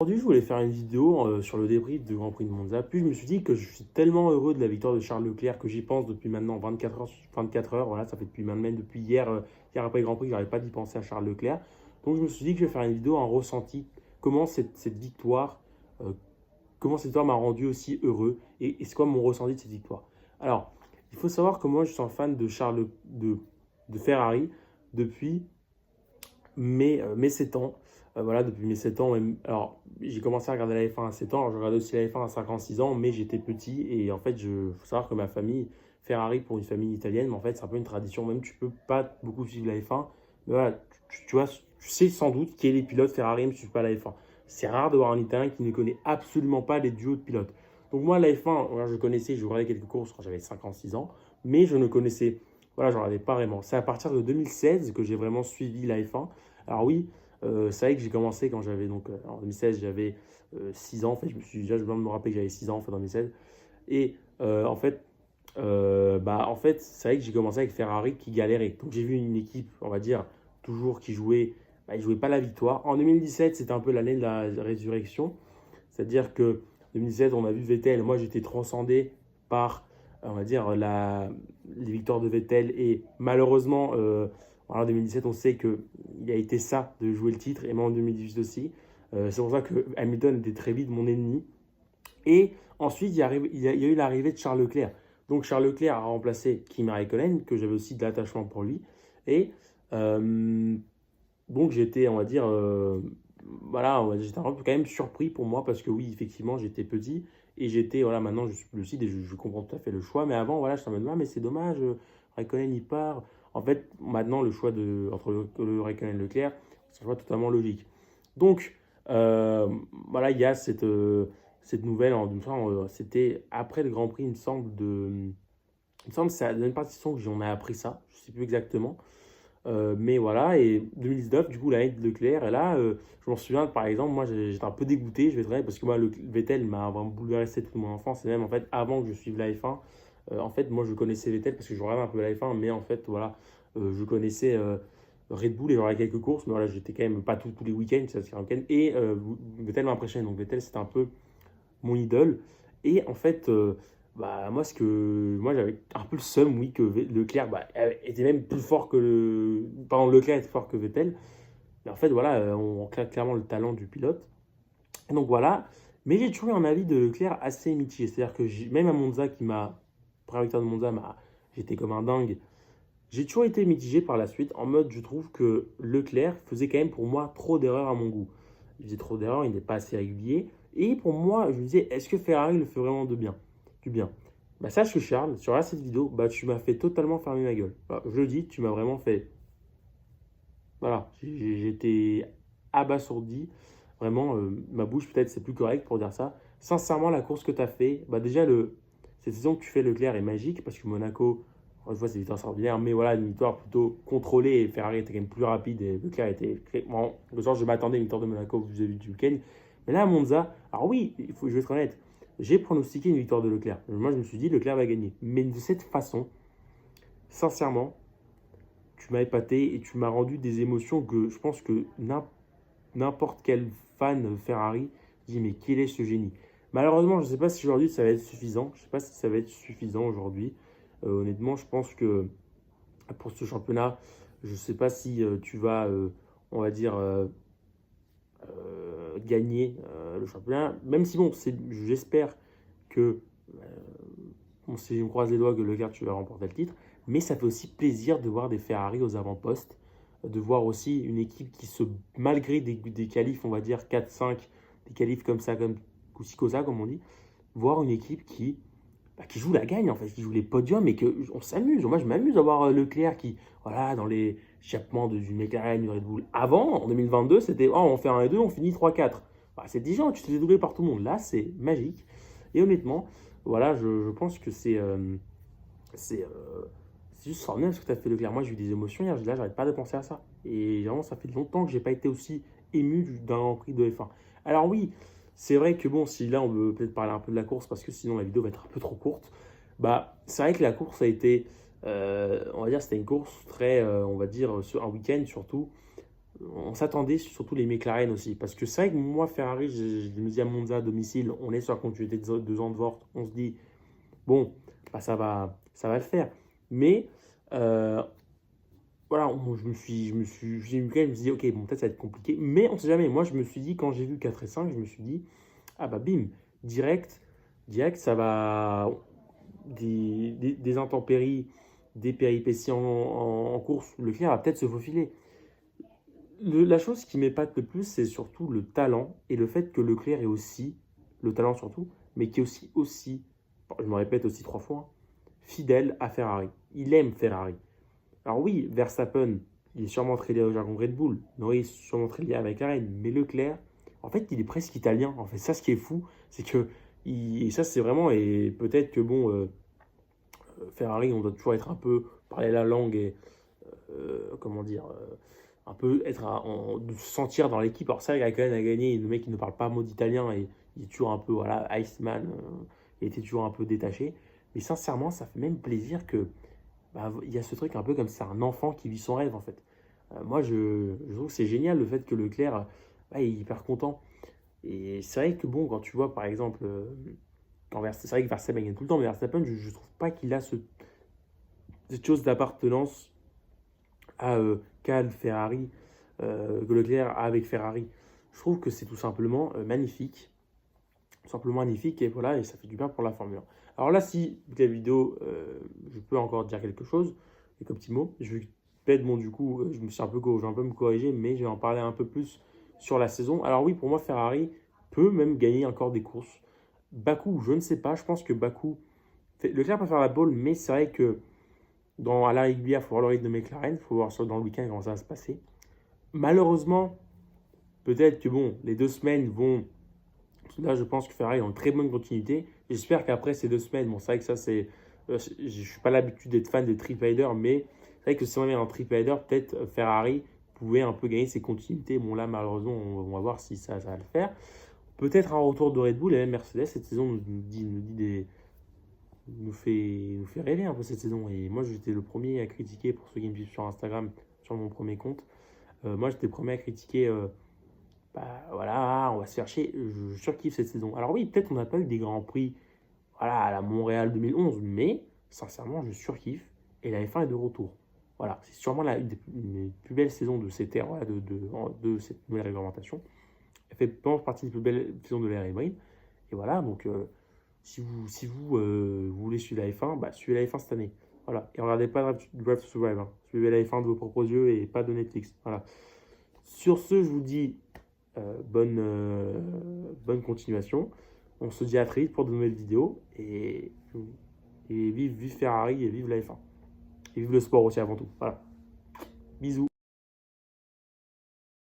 aujourd'hui, je voulais faire une vidéo sur le débrief du Grand Prix de Monza. Puis je me suis dit que je suis tellement heureux de la victoire de Charles Leclerc que j'y pense depuis maintenant 24 heures. 24 heures, voilà, ça fait depuis maintenant, depuis hier, hier après le Grand Prix, je n'arrivais pas d'y penser à Charles Leclerc. Donc je me suis dit que je vais faire une vidéo en ressenti. Comment cette victoire, euh, comment cette victoire m'a rendu aussi heureux et c'est quoi mon ressenti de cette victoire. Alors, il faut savoir que moi, je suis un fan de de Ferrari depuis mes 7 ans. Voilà, depuis mes 7 ans, même, alors j'ai commencé à regarder la F1 à 7 ans, alors je regardais aussi la F1 à 56 ans, mais j'étais petit et en fait, il faut savoir que ma famille, Ferrari pour une famille italienne, mais en fait, c'est un peu une tradition, même tu peux pas beaucoup suivre la F1, mais voilà, tu vois, tu sais sans doute qui est les pilotes Ferrari ne suivent pas la F1. C'est rare de voir un Italien qui ne connaît absolument pas les duos de pilotes. Donc moi, la F1, voilà, je connaissais, je regardais quelques courses quand j'avais 56 ans, mais je ne connaissais, voilà, je regardais pas vraiment. C'est à partir de 2016 que j'ai vraiment suivi la F1. Alors oui, c'est vrai que j'ai commencé quand j'avais donc en 2016, j'avais 6 ans. En fait, je viens de me rappeler que j'avais 6 ans en fait, en 2016. Et en fait, c'est vrai que j'ai commencé avec Ferrari qui galérait. Donc j'ai vu une équipe, on va dire, toujours qui jouait, ils jouaient pas la victoire. En 2017, c'était un peu l'année de la résurrection. C'est-à-dire que 2017, on a vu Vettel. Moi, j'étais transcendé par, on va dire, les victoires de Vettel. Et malheureusement, en 2017, on sait qu'il a été ça de jouer le titre. Et moi, en 2018 aussi. C'est pour ça que Hamilton était très vite mon ennemi. Et ensuite, il y a eu l'arrivée de Charles Leclerc. Donc, Charles Leclerc a remplacé Kimi Raikkonen, que j'avais aussi de l'attachement pour lui. Et donc, j'étais, on va dire, voilà, j'étais un peu quand même surpris pour moi parce que oui, effectivement, j'étais petit et j'étais, voilà, maintenant je suis plus lucide et je comprends tout à fait le choix. Mais avant, voilà, je suis en mode, ah, mais c'est dommage, Raikkonen il part. En fait, maintenant, le choix entre le Raikkonen et Leclerc, c'est un choix totalement logique. Donc, voilà, il y a cette nouvelle, c'était après le Grand Prix, il me semble que c'est à la partition que j'en ai appris ça, je ne sais plus exactement. Mais voilà, et 2019, du coup, l'année de Leclerc, et là, je m'en souviens, par exemple, moi j'étais un peu dégoûté, je vais être vrai, parce que moi, le Vettel m'a vraiment bouleversé toute mon enfance, et même en fait, avant que je suive la F1, en fait, moi je connaissais Vettel parce que je regardais un peu la F1, mais en fait, voilà, je connaissais Red Bull et j'aurais quelques courses, mais voilà, j'étais quand même pas tous les week-ends, ça c'est un week-end, et Vettel m'a impressionné, donc Vettel c'était un peu mon idole. Et en fait, moi j'avais un peu le seum, oui, que Leclerc était même plus fort que pardon, Leclerc était fort que Vettel. Mais en fait, voilà, on claque clairement le talent du pilote. Et donc voilà. Mais j'ai toujours eu un avis de Leclerc assez mitigé. C'est-à-dire que même à Monza, première victoire de Monza, j'étais comme un dingue. J'ai toujours été mitigé par la suite, en mode, je trouve que Leclerc faisait quand même pour moi trop d'erreurs à mon goût. Il faisait trop d'erreurs, il n'est pas assez régulier. Et pour moi, je me disais, est-ce que Ferrari le fait vraiment du bien? Bah, sache que Charles, sur cette vidéo, bah, tu m'as fait totalement fermer ma gueule. Bah, je le dis, tu m'as vraiment fait. Voilà, j'étais abasourdi. Vraiment, ma bouche, peut-être, c'est plus correct pour dire ça. Sincèrement, la course que tu as fait, bah, déjà, cette saison que tu fais, Leclerc, est magique parce que Monaco, encore une fois, c'est une victoire extraordinaire, mais voilà, une victoire plutôt contrôlée et Ferrari était quand même plus rapide et Leclerc était. Bon, le genre, je m'attendais à une victoire de Monaco vis-à-vis du week-end. Mais là, à Monza, alors oui, je vais être honnête, j'ai pronostiqué une victoire de Leclerc. Moi, je me suis dit, Leclerc va gagner. Mais de cette façon, sincèrement, tu m'as épaté et tu m'as rendu des émotions que je pense que n'importe quel fan Ferrari dit mais quel est ce génie. Malheureusement, je ne sais pas si aujourd'hui ça va être suffisant. Je ne sais pas si ça va être suffisant aujourd'hui. Honnêtement, je pense que pour ce championnat, je ne sais pas si tu vas, on va dire, gagner le championnat. Même si bon, j'espère que on croise les doigts que Leclerc tu vas remporter le titre, mais ça fait aussi plaisir de voir des Ferrari aux avant-postes, de voir aussi une équipe malgré des qualifs, on va dire 4-5, des qualifs comme ça, comme Kusikosha, comme on dit, voir une équipe qui joue la gagne, en fait, qui joue les podiums et qu'on s'amuse. Moi, je m'amuse à voir Leclerc qui, voilà, dans les échappements du McLaren, du Red Bull. Avant, en 2022, c'était, oh, on fait 1 et 2, on finit 3-4. Bah, c'est 10 ans, tu te fais doubler par tout le monde. Là, c'est magique. Et honnêtement, voilà, je pense que c'est juste formidable ce que tu as fait Leclerc. Moi, j'ai eu des émotions hier, là, j'arrête pas de penser à ça. Et vraiment, ça fait longtemps que j'ai pas été aussi ému d'un Grand Prix de F1. Alors oui, c'est vrai que bon, si là, on veut peut-être parler un peu de la course, parce que sinon la vidéo va être un peu trop courte, bah, c'est vrai que la course a été, on va dire, c'était une course très, on va dire, sur un week-end surtout, on s'attendait, surtout les McLaren aussi. Parce que c'est vrai que moi, Ferrari, je me dis à Monza, à domicile, on est sur la continuité de 2 ans de Vort. On se dit, bon, bah, ça va le faire. Mais euh, voilà, j'ai eu quand même, je me suis dit, ok, bon, peut-être ça va être compliqué. Mais on ne sait jamais. Moi, je me suis dit, quand j'ai vu 4 et 5, je me suis dit, ah bah bim, direct, direct, ça va. Des intempéries, des péripéties en course, Leclerc va peut-être se faufiler. La chose qui m'épate le plus, c'est surtout le talent et le fait que Leclerc est aussi, le talent surtout, mais qui est aussi, je me répète aussi 3 fois, fidèle à Ferrari. Il aime Ferrari. Alors oui, Verstappen, il est sûrement très lié au jargon Red Bull, Norris sûrement très lié à McLaren, mais Leclerc, en fait, il est presque italien. En fait, ça, ce qui est fou, c'est que, et ça, c'est vraiment, et peut-être que bon, Ferrari, on doit toujours être un peu, parler la langue et, comment dire, un peu de se sentir dans l'équipe. Alors ça, Raikkonen a gagné, le mec il ne parle pas un mot d'italien et il est toujours un peu, voilà, Iceman, il était toujours un peu détaché. Mais sincèrement, ça fait même plaisir que bah, il y a ce truc un peu comme c'est un enfant qui vit son rêve en fait. Moi, je trouve que c'est génial le fait que Leclerc, bah, il est hyper content. Et c'est vrai que bon, quand tu vois par exemple, c'est vrai que Verstappen gagne tout le temps, mais Verstappen, je trouve pas qu'il a cette chose d'appartenance à Cal, Ferrari, que Leclerc a avec Ferrari. Je trouve que c'est tout simplement magnifique. Tout simplement magnifique et voilà, et ça fait du bien pour la Formule 1. Alors là, si la vidéo, je peux encore dire quelque chose, quelques petits mots. Je vais peut-être, bon, du coup, je vais un peu me corriger, mais je vais en parler un peu plus sur la saison. Alors oui, pour moi, Ferrari peut même gagner encore des courses. Bakou, je ne sais pas. Je pense que Bakou, Leclerc peut faire la pole, mais c'est vrai que à la régulière, il faut voir le rythme de McLaren, il faut voir ça dans le week-end comment ça va se passer. Malheureusement, peut-être que bon, les 2 semaines vont. Là, je pense que Ferrari est en très bonne continuité. J'espère qu'après ces 2 semaines, bon, c'est vrai que ça, c'est. Je ne suis pas l'habitude d'être fan des trip riders, mais c'est vrai que si on est en trip rider, peut-être Ferrari pouvait un peu gagner ses continuités. Bon, là, malheureusement, on va voir si ça va le faire. Peut-être un retour de Red Bull et même Mercedes. Cette saison nous fait rêver un peu cette saison. Et moi, j'étais le premier à critiquer, pour ceux qui me suivent sur Instagram, sur mon premier compte. Moi, j'étais le premier à critiquer. Bah voilà, on va se faire chier. Je surkiffe cette saison. Alors oui, peut-être on n'a pas eu des grands prix, voilà, à la Montréal 2011, mais sincèrement, je surkiffe. Et la F1 est de retour. Voilà, c'est sûrement une des plus belles saisons de cette ère, voilà, de cette nouvelle réglementation. Elle fait pense partie des plus belles saisons de l'ère hybride. Et voilà, donc si vous voulez suivre la F1, bah, suivez la F1 cette année. Voilà. Et regardez pas Drive to Survive, hein. Suivez la F1 de vos propres yeux et pas de Netflix. Voilà. Sur ce, je vous dis bonne continuation. On se dit à très vite pour de nouvelles vidéos. Et vive Ferrari et vive la F1. Et vive le sport aussi avant tout. Voilà. Bisous.